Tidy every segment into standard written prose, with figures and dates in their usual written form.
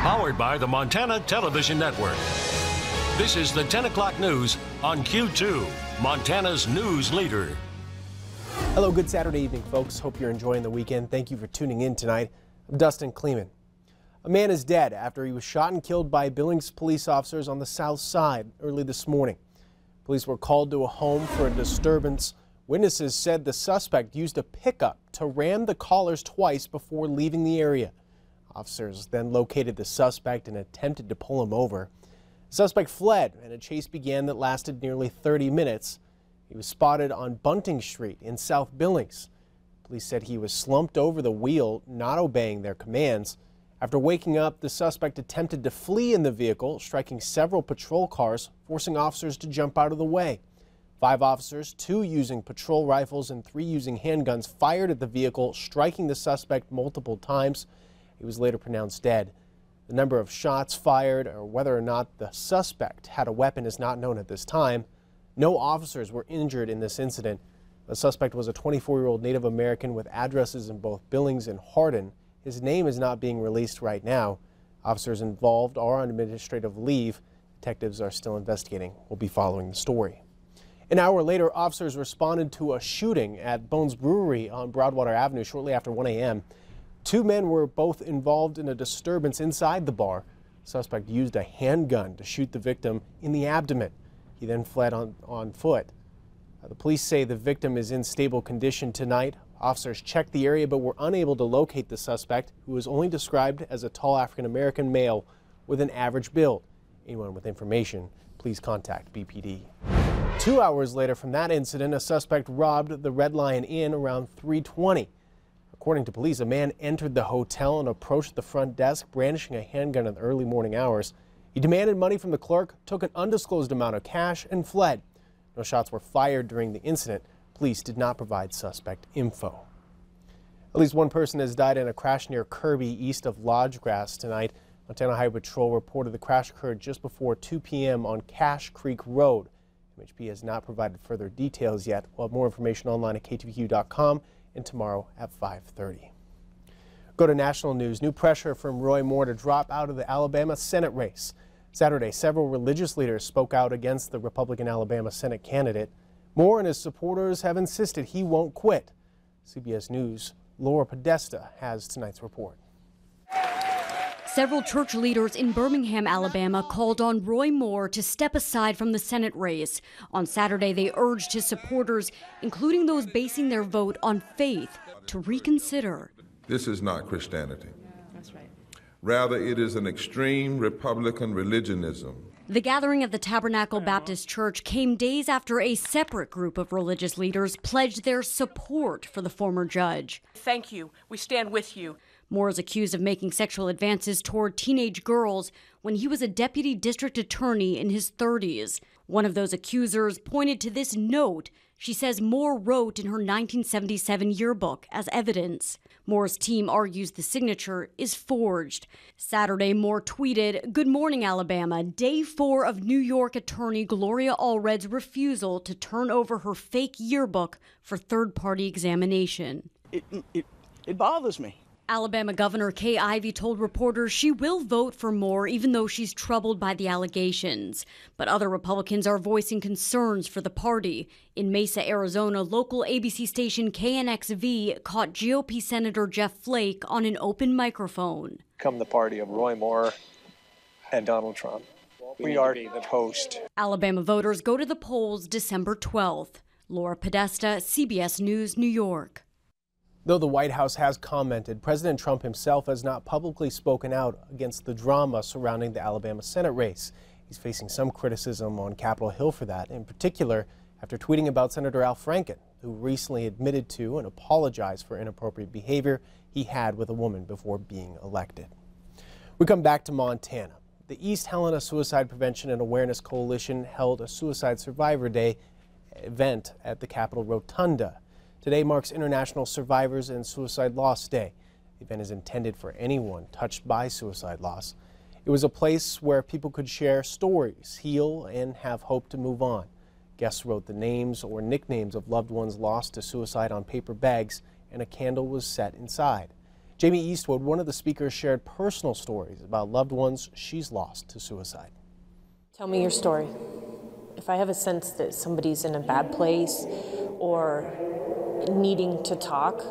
Powered by the Montana Television Network. This is the 10 o'clock news on Q2, Montana's news leader. Hello, good Saturday evening, folks. Hope you're enjoying the weekend. Thank you for tuning in tonight. I'm Dustin Klemann. A man is dead after he was shot and killed by Billings police officers on the south side early this morning. Police were called to a home for a disturbance. Witnesses said the suspect used a pickup to ram the callers twice before leaving the area. Officers then located the suspect and attempted to pull him over. The suspect fled and a chase began that lasted nearly 30 minutes. He was spotted on Bunting Street in South Billings. Police said he was slumped over the wheel, not obeying their commands. After waking up, the suspect attempted to flee in the vehicle, striking several patrol cars, forcing officers to jump out of the way. 5 officers, 2 using patrol rifles and 3 using handguns, fired at the vehicle, striking the suspect multiple times. He was later pronounced dead. The number of shots fired or whether or not the suspect had a weapon is not known at this time. No officers were injured in this incident. The suspect was a 24-year-old Native American with addresses in both Billings and Hardin. His name is not being released right now. Officers involved are on administrative leave. Detectives are still investigating. We'll be following the story. An hour later, officers responded to a shooting at Bones Brewery on Broadwater Avenue shortly after 1 a.m. 2 men were both involved in a disturbance inside the bar. The suspect used a handgun to shoot the victim in the abdomen. He then fled on foot. The police say the victim is in stable condition tonight. Officers checked the area but were unable to locate the suspect, who was only described as a tall African-American male with an average build. Anyone with information, please contact BPD. 2 hours later from that incident, a suspect robbed the Red Lion Inn around 3:20. According to police, a man entered the hotel and approached the front desk brandishing a handgun in the early morning hours. He demanded money from the clerk, took an undisclosed amount of cash, and fled. No shots were fired during the incident. Police did not provide suspect info. At least 1 person has died in a crash near Kirby, east of Lodgegrass tonight. Montana Highway Patrol reported the crash occurred just before 2 p.m. on Cache Creek Road. MHP has not provided further details yet. We'll have more information online at ktvq.com and tomorrow at 5:30. Go to national news. New pressure from Roy Moore to drop out of the Alabama Senate race. Saturday, several religious leaders spoke out against the Republican Alabama Senate candidate. Moore and his supporters have insisted he won't quit. CBS News' Laura Podesta has tonight's report. Several church leaders in Birmingham, Alabama called on Roy Moore to step aside from the Senate race. On Saturday, they urged his supporters, including those basing their vote on faith, to reconsider. This is not Christianity. That's right. Rather, it is an extreme Republican religionism. The gathering at the Tabernacle Baptist Church came days after a separate group of religious leaders pledged their support for the former judge. Thank you. We stand with you. Moore is accused of making sexual advances toward teenage girls when he was a deputy district attorney in his 30s. One of those accusers pointed to this note she says Moore wrote in her 1977 yearbook as evidence. Moore's team argues the signature is forged. Saturday, Moore tweeted, "Good morning, Alabama. Day 4 of New York attorney Gloria Allred's refusal to turn over her fake yearbook for third-party examination." It bothers me. Alabama Governor Kay Ivey told reporters she will vote for Moore even though she's troubled by the allegations. But other Republicans are voicing concerns for the party. In Mesa, Arizona, local ABC station KNXV caught GOP Senator Jeff Flake on an open microphone. Become the party of Roy Moore and Donald Trump. We are toast. Alabama voters go to the polls December 12th. Laura Podesta, CBS News, New York. Though the White House has commented, President Trump himself has not publicly spoken out against the drama surrounding the Alabama Senate race. He's facing some criticism on Capitol Hill for that, in particular after tweeting about Senator Al Franken, who recently admitted to and apologized for inappropriate behavior he had with a woman before being elected. We come back to Montana. The East Helena Suicide Prevention and Awareness Coalition held a Suicide Survivor Day event at the Capitol Rotunda. Today marks International Survivors and Suicide Loss Day. The event is intended for anyone touched by suicide loss. It was a place where people could share stories, heal, and have hope to move on. Guests wrote the names or nicknames of loved ones lost to suicide on paper bags, and a candle was set inside. Jamie Eastwood, one of the speakers, shared personal stories about loved ones she's lost to suicide. Tell me your story. If I have a sense that somebody's in a bad place or needing to talk,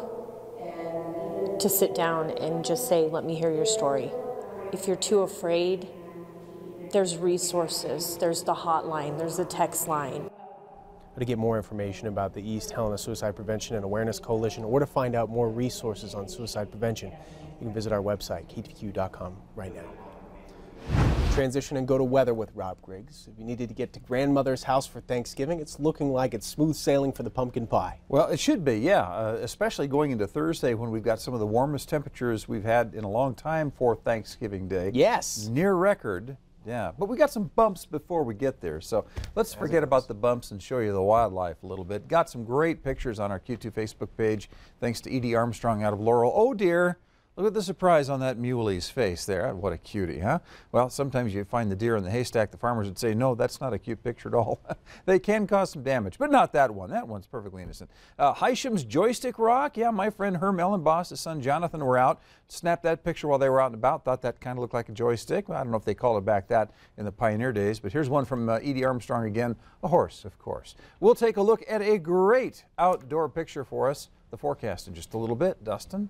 to sit down and just say, let me hear your story. If you're too afraid, there's resources, there's the hotline, there's the text line. To get more information about the East Helena Suicide Prevention and Awareness Coalition or to find out more resources on suicide prevention, you can visit our website, KTVQ.com, right now. Transition and go to weather with Rob Griggs. If you needed to get to grandmother's house for Thanksgiving, it's looking like it's smooth sailing for the pumpkin pie. Well, it should be, yeah, especially going into Thursday when we've got some of the warmest temperatures we've had in a long time for Thanksgiving Day. Yes. Near record. Yeah, but we got some bumps before we get there, so let's forget about the bumps and show you the wildlife a little bit. Got some great pictures on our Q2 Facebook page, thanks to Edie Armstrong out of Laurel. Oh dear, look at the surprise on that muley's face there. What a cutie, huh? Well, sometimes you find the deer in the haystack. The farmers would say, no, that's not a cute picture at all. They can cause some damage, but not that one. That one's perfectly innocent. Hisham's joystick rock. Yeah, my friend Herm Ellenboss, his son Jonathan were out. Snapped that picture while they were out and about. Thought that kind of looked like a joystick. Well, I don't know if they called it back that in the pioneer days, but here's one from Edie Armstrong again. A horse, of course. We'll take a look at a great outdoor picture for us. The forecast in just a little bit. Dustin?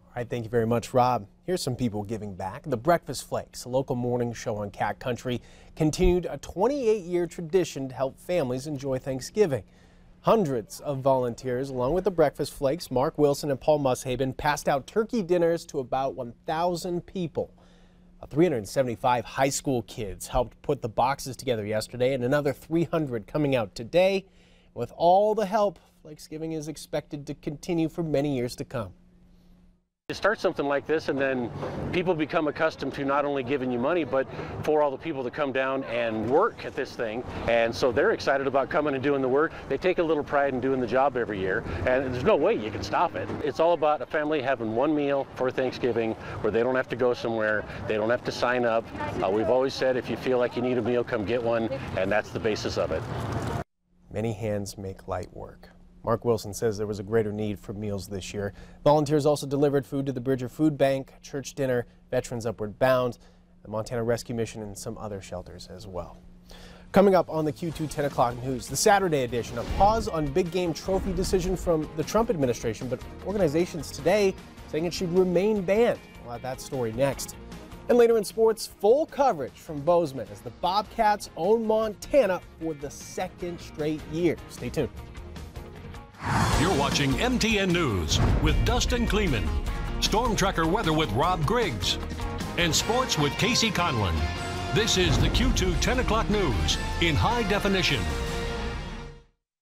All right, thank you very much, Rob. Here's some people giving back. The Breakfast Flakes, a local morning show on Cat Country, continued a 28-year tradition to help families enjoy Thanksgiving. Hundreds of volunteers, along with the Breakfast Flakes, Mark Wilson and Paul Mushaben, passed out turkey dinners to about 1,000 people. 375 high school kids helped put the boxes together yesterday, and another 300 coming out today. With all the help, Flakesgiving is expected to continue for many years to come. You start something like this and then people become accustomed to not only giving you money, but for all the people to come down and work at this thing. And so they're excited about coming and doing the work. They take a little pride in doing the job every year, and there's no way you can stop it. It's all about a family having one meal for Thanksgiving where they don't have to go somewhere, they don't have to sign up. We've always said if you feel like you need a meal, come get one, and that's the basis of it. Many hands make light work. Mark Wilson says there was a greater need for meals this year. Volunteers also delivered food to the Bridger Food Bank, church dinner, Veterans Upward Bound, the Montana Rescue Mission, and some other shelters as well. Coming up on the Q2 10 o'clock news, the Saturday edition, a pause on big game trophy decision from the Trump administration, but organizations today saying it should remain banned. We'll have that story next. And later in sports, full coverage from Bozeman as the Bobcats own Montana for the second straight year. Stay tuned. You're watching MTN News with Dustin Klemann, Storm Tracker weather with Rob Griggs, and sports with Casey Conlon. This is the Q2 10 o'clock news in high definition.